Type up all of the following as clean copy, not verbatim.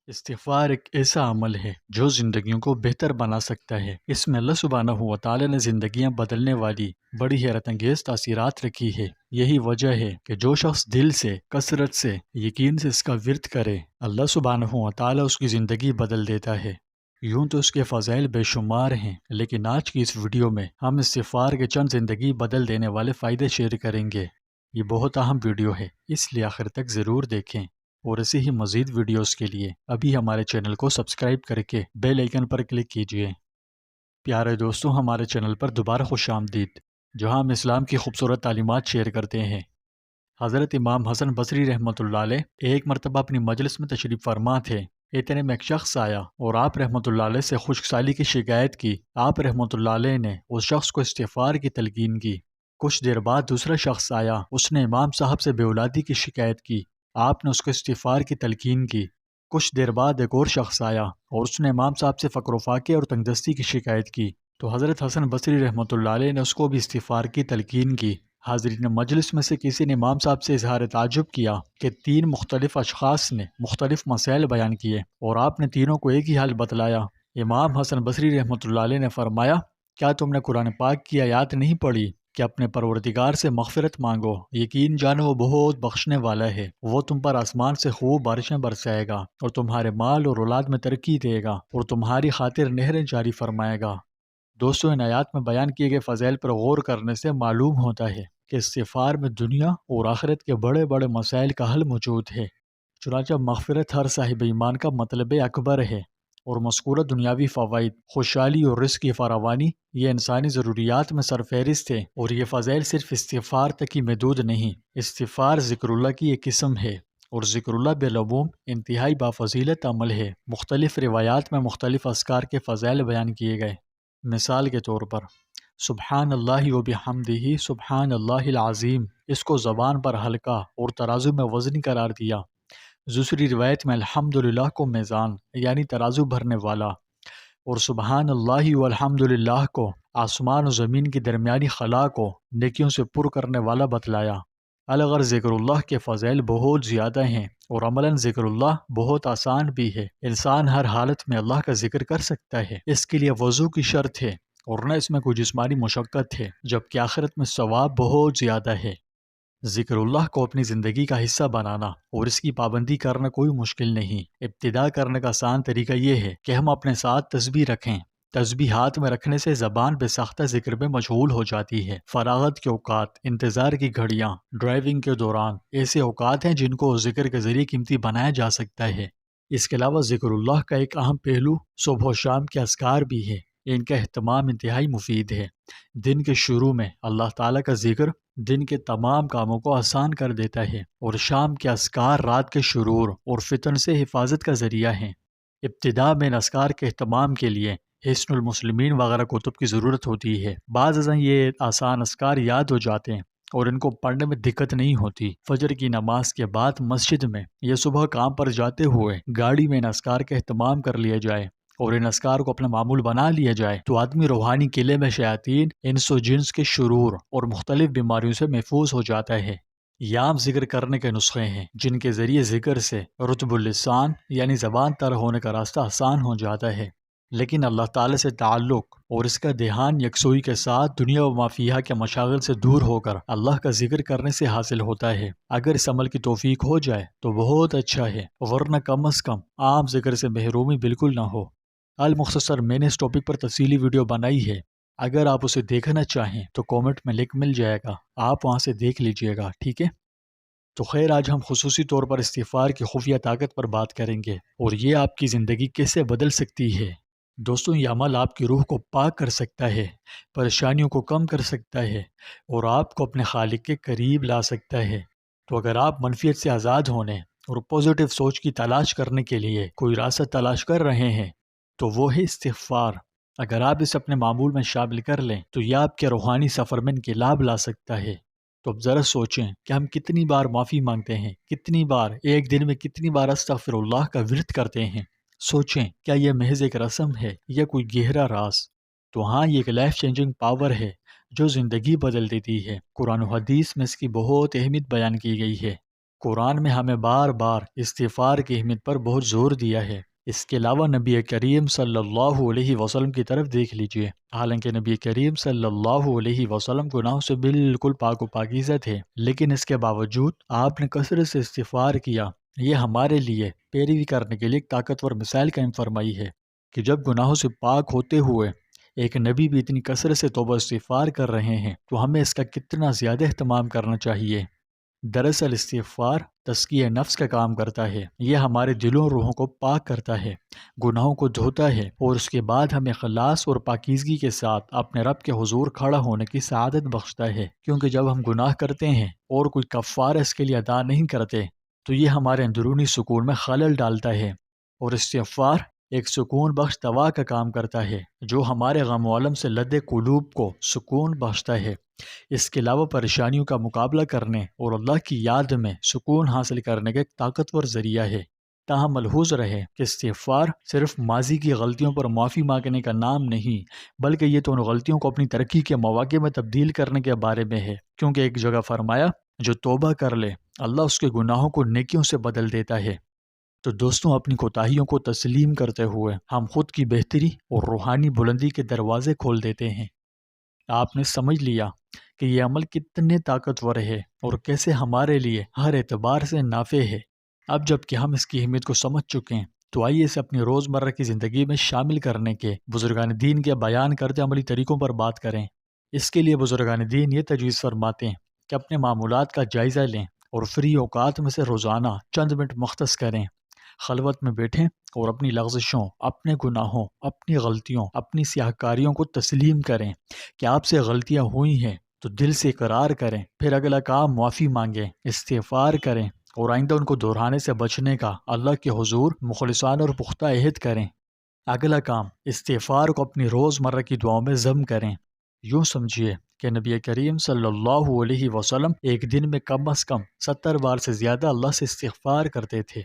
استغفار ایک ایسا عمل ہے جو زندگیوں کو بہتر بنا سکتا ہے۔ اس میں اللہ سبحانہ و تعالی نے زندگیاں بدلنے والی بڑی حیرت انگیز تاثیرات رکھی ہے۔ یہی وجہ ہے کہ جو شخص دل سے، کثرت سے، یقین سے اس کا ورد کرے، اللہ سبحانہ و تعالی اس کی زندگی بدل دیتا ہے۔ یوں تو اس کے فضائل بے شمار ہیں، لیکن آج کی اس ویڈیو میں ہم استغفار کے چند زندگی بدل دینے والے فائدے شیئر کریں گے۔ یہ بہت اہم ویڈیو ہے، اس لیے آخر تک ضرور دیکھیں، اور ایسے ہی مزید ویڈیوز کے لیے ابھی ہمارے چینل کو سبسکرائب کر کے بیل آئیکن پر کلک کیجیے۔ پیارے دوستوں، ہمارے چینل پر دوبارہ خوش آمدید، جہاں ہم اسلام کی خوبصورت تعلیمات شیئر کرتے ہیں۔ حضرت امام حسن بصری رحمۃ اللہ علیہ ایک مرتبہ اپنی مجلس میں تشریف فرما تھے۔ اتنے میں ایک شخص آیا اور آپ رحمۃ اللہ علیہ سے خشک سالی کی شکایت کی۔ آپ رحمۃ اللہ علیہ نے اس شخص کو استغفار کی تلقین کی۔ کچھ دیر بعد دوسرا شخص آیا، اس نے امام صاحب سے بے اولادی کی شکایت کی۔ آپ نے اس کو استغفار کی تلقین کی۔ کچھ دیر بعد ایک اور شخص آیا اور اس نے امام صاحب سے فقر و فاقے اور تنگدستی کی شکایت کی، تو حضرت حسن بصری رحمۃ اللہ علیہ نے اس کو بھی استغفار کی تلقین کی۔ حاضرین مجلس میں سے کسی نے امام صاحب سے اظہار تعجب کیا کہ تین مختلف اشخاص نے مختلف مسائل بیان کیے اور آپ نے تینوں کو ایک ہی حال بتلایا۔ امام حسن بصری رحمۃ اللہ علیہ نے فرمایا، کیا تم نے قرآن پاک کی آیات نہیں پڑھی کہ اپنے پروردگار سے مغفرت مانگو، یقین جانو وہ بہت بخشنے والا ہے، وہ تم پر آسمان سے خوب بارشیں برسائے گا اور تمہارے مال اور اولاد میں ترقی دے گا اور تمہاری خاطر نہریں جاری فرمائے گا۔ دوستوں، ان آیات میں بیان کیے گئے فضائل پر غور کرنے سے معلوم ہوتا ہے کہ استغفار میں دنیا اور آخرت کے بڑے بڑے مسائل کا حل موجود ہے۔ چنانچہ مغفرت ہر صاحب ایمان کا مطلب اکبر ہے، اور مذکورہ دنیاوی فوائد، خوشحالی اور رزق کی فراوانی یہ انسانی ضروریات میں سرفہرست ہے، اور یہ فضائل صرف استغفار تک ہی محدود نہیں۔ استغفار ذکر اللہ کی ایک قسم ہے، اور ذکر اللہ بالعموم انتہائی بافضیلت عمل ہے۔ مختلف روایات میں مختلف اذکار کے فضائل بیان کیے گئے۔ مثال کے طور پر سبحان اللہ و بحمدہ سبحان اللہ العظیم، اس کو زبان پر ہلکا اور ترازو میں وزنی قرار دیا۔ دوسری روایت میں الحمدللہ کو میزان یعنی ترازو بھرنے والا، اور سبحان اللہ والحمدللہ کو آسمان و زمین کی درمیانی خلا کو نیکیوں سے پر کرنے والا بتلایا۔ الغرض ذکر اللہ کے فضائل بہت زیادہ ہیں، اور عملاً ذکر اللہ بہت آسان بھی ہے۔ انسان ہر حالت میں اللہ کا ذکر کر سکتا ہے، اس کے لیے وضو کی شرط ہے، اور نہ اس میں کوئی جسمانی مشقت ہے، جبکہ آخرت میں ثواب بہت زیادہ ہے۔ ذکر اللہ کو اپنی زندگی کا حصہ بنانا اور اس کی پابندی کرنا کوئی مشکل نہیں۔ ابتدا کرنے کا آسان طریقہ یہ ہے کہ ہم اپنے ساتھ تسبیح رکھیں۔ تسبیح ہاتھ میں رکھنے سے زبان بے ساختہ ذکر میں مشغول ہو جاتی ہے۔ فراغت کے اوقات، انتظار کی گھڑیاں، ڈرائیونگ کے دوران ایسے اوقات ہیں جن کو ذکر کے ذریعے قیمتی بنایا جا سکتا ہے۔ اس کے علاوہ ذکر اللہ کا ایک اہم پہلو صبح و شام کے اذکار بھی ہے۔ ان کا اہتمام انتہائی مفید ہے۔ دن کے شروع میں اللہ تعالیٰ کا ذکر دن کے تمام کاموں کو آسان کر دیتا ہے، اور شام کے اذکار رات کے شرور اور فتن سے حفاظت کا ذریعہ ہیں۔ ابتدا میں ان اذکار کے اہتمام کے لیے حصن المسلمین وغیرہ کتب کی ضرورت ہوتی ہے۔ بعض ازاں یہ آسان اذکار یاد ہو جاتے ہیں اور ان کو پڑھنے میں دقت نہیں ہوتی۔ فجر کی نماز کے بعد مسجد میں یا صبح کام پر جاتے ہوئے گاڑی میں ان اذکار کا اہتمام کر لیا جائے اور ان اذکار کو اپنا معمول بنا لیا جائے تو آدمی روحانی قلعے میں شیاطین، انس و جنس کے شرور اور مختلف بیماریوں سے محفوظ ہو جاتا ہے۔ یام ذکر کرنے کے نسخے ہیں جن کے ذریعے ذکر سے رطب اللسان یعنی زبان تر ہونے کا راستہ آسان ہو جاتا ہے، لیکن اللہ تعالی سے تعلق اور اس کا دھیان یکسوئی کے ساتھ دنیا و ما فیہا کے مشاغل سے دور ہو کر اللہ کا ذکر کرنے سے حاصل ہوتا ہے۔ اگر اس عمل کی توفیق ہو جائے تو بہت اچھا ہے، ورنہ کم از کم عام ذکر سے محرومی بالکل نہ ہو۔ المختصر میں نے اس ٹاپک پر تفصیلی ویڈیو بنائی ہے، اگر آپ اسے دیکھنا چاہیں تو کومنٹ میں لنک مل جائے گا، آپ وہاں سے دیکھ لیجئے گا، ٹھیک ہے؟ تو خیر، آج ہم خصوصی طور پر استغفار کی خفیہ طاقت پر بات کریں گے اور یہ آپ کی زندگی کیسے بدل سکتی ہے۔ دوستوں، یہ عمل آپ کی روح کو پاک کر سکتا ہے، پریشانیوں کو کم کر سکتا ہے اور آپ کو اپنے خالق کے قریب لا سکتا ہے۔ تو اگر آپ منفیت سے آزاد ہونے اور پازیٹیو سوچ کی تلاش کرنے کے لیے کوئی راستہ تلاش کر رہے ہیں تو وہ ہے استغفار۔ اگر آپ اسے اپنے معمول میں شامل کر لیں تو یہ آپ کے روحانی سفر میں انقلاب لا سکتا ہے۔ تو اب ذرا سوچیں کہ ہم کتنی بار معافی مانگتے ہیں، کتنی بار ایک دن میں کتنی بار استغفر اللہ کا ورد کرتے ہیں۔ سوچیں، کیا یہ محض ایک رسم ہے یا کوئی گہرا راز؟ تو ہاں، یہ ایک لائف چینجنگ پاور ہے جو زندگی بدل دیتی ہے۔ قرآن و حدیث میں اس کی بہت اہمیت بیان کی گئی ہے۔ قرآن میں ہمیں بار بار استغفار کی اہمیت پر بہت زور دیا ہے۔ اس کے علاوہ نبی کریم صلی اللہ علیہ وسلم کی طرف دیکھ لیجئے، حالانکہ نبی کریم صلی اللہ علیہ وسلم گناہوں سے بالکل پاک و پاکیزہ تھے، لیکن اس کے باوجود آپ نے کثرت سے استغفار کیا۔ یہ ہمارے لیے پیروی کرنے کے لیے ایک طاقتور مثال قائم فرمائی ہے کہ جب گناہوں سے پاک ہوتے ہوئے ایک نبی بھی اتنی کثرت سے توبہ استغفار کر رہے ہیں تو ہمیں اس کا کتنا زیادہ اہتمام کرنا چاہیے۔ دراصل استغفار تزکیہ نفس کا کام کرتا ہے، یہ ہمارے دلوں اور روحوں کو پاک کرتا ہے، گناہوں کو دھوتا ہے، اور اس کے بعد ہمیں خلاص اور پاکیزگی کے ساتھ اپنے رب کے حضور کھڑا ہونے کی سعادت بخشتا ہے۔ کیونکہ جب ہم گناہ کرتے ہیں اور کوئی کفارہ اس کے لیے ادا نہیں کرتے تو یہ ہمارے اندرونی سکون میں خلل ڈالتا ہے، اور استغفار ایک سکون بخش دوا کا کام کرتا ہے جو ہمارے غم و الم سے لدے قلوب کو سکون بخشتا ہے۔ اس کے علاوہ پریشانیوں کا مقابلہ کرنے اور اللہ کی یاد میں سکون حاصل کرنے کا ایک طاقتور ذریعہ ہے۔ تاہم ملحوظ رہے کہ استغفار صرف ماضی کی غلطیوں پر معافی مانگنے کا نام نہیں، بلکہ یہ تو ان غلطیوں کو اپنی ترقی کے مواقع میں تبدیل کرنے کے بارے میں ہے، کیونکہ ایک جگہ فرمایا جو توبہ کر لے اللہ اس کے گناہوں کو نیکیوں سے بدل دیتا ہے۔ تو دوستوں، اپنی کوتاہیوں کو تسلیم کرتے ہوئے ہم خود کی بہتری اور روحانی بلندی کے دروازے کھول دیتے ہیں۔ آپ نے سمجھ لیا کہ یہ عمل کتنے طاقتور ہے اور کیسے ہمارے لیے ہر اعتبار سے نافع ہے۔ اب جب کہ ہم اس کی اہمیت کو سمجھ چکے ہیں تو آئیے اسے اپنی روزمرہ کی زندگی میں شامل کرنے کے بزرگان دین کے بیان کرتے عملی طریقوں پر بات کریں۔ اس کے لیے بزرگان دین یہ تجویز فرماتے ہیں کہ اپنے معمولات کا جائزہ لیں اور فری اوقات میں سے روزانہ چند منٹ مختص کریں، خلوت میں بیٹھیں اور اپنی لغزشوں، اپنے گناہوں، اپنی غلطیوں، اپنی سیاہ کاریوں کو تسلیم کریں کہ آپ سے غلطیاں ہوئی ہیں تو دل سے اقرار کریں، پھر اگلا کام معافی مانگیں، استغفار کریں اور آئندہ ان کو دہرانے سے بچنے کا اللہ کے حضور مخلصانہ اور پختہ عہد کریں۔ اگلا کام استغفار کو اپنی روزمرہ کی دعاؤں میں ضم کریں۔ یوں سمجھیے کہ نبی کریم صلی اللہ علیہ وسلم ایک دن میں کم از کم 70 بار سے زیادہ اللہ سے استغفار کرتے تھے۔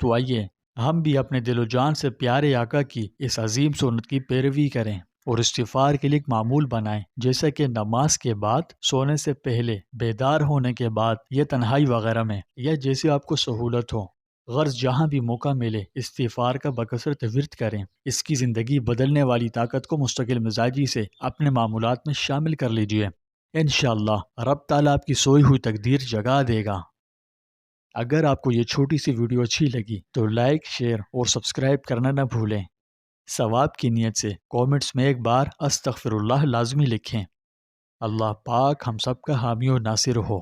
تو آئیے ہم بھی اپنے دل و جان سے پیارے آقا کی اس عظیم سنت کی پیروی کریں اور استغفار کے لیے ایک معمول بنائیں، جیسا کہ نماز کے بعد، سونے سے پہلے، بیدار ہونے کے بعد یا تنہائی وغیرہ میں، یا جیسے آپ کو سہولت ہو۔ غرض جہاں بھی موقع ملے استغفار کا بکثرت ورد کریں۔ اس کی زندگی بدلنے والی طاقت کو مستقل مزاجی سے اپنے معمولات میں شامل کر لیجئے۔ انشاءاللہ رب تعالیٰ آپ کی سوئی ہوئی تقدیر جگا دے گا۔ اگر آپ کو یہ چھوٹی سی ویڈیو اچھی لگی تو لائک، شیئر اور سبسکرائب کرنا نہ بھولیں۔ ثواب کی نیت سے کومنٹس میں ایک بار استغفر اللہ لازمی لکھیں۔ اللہ پاک ہم سب کا حامی و ناصر ہو۔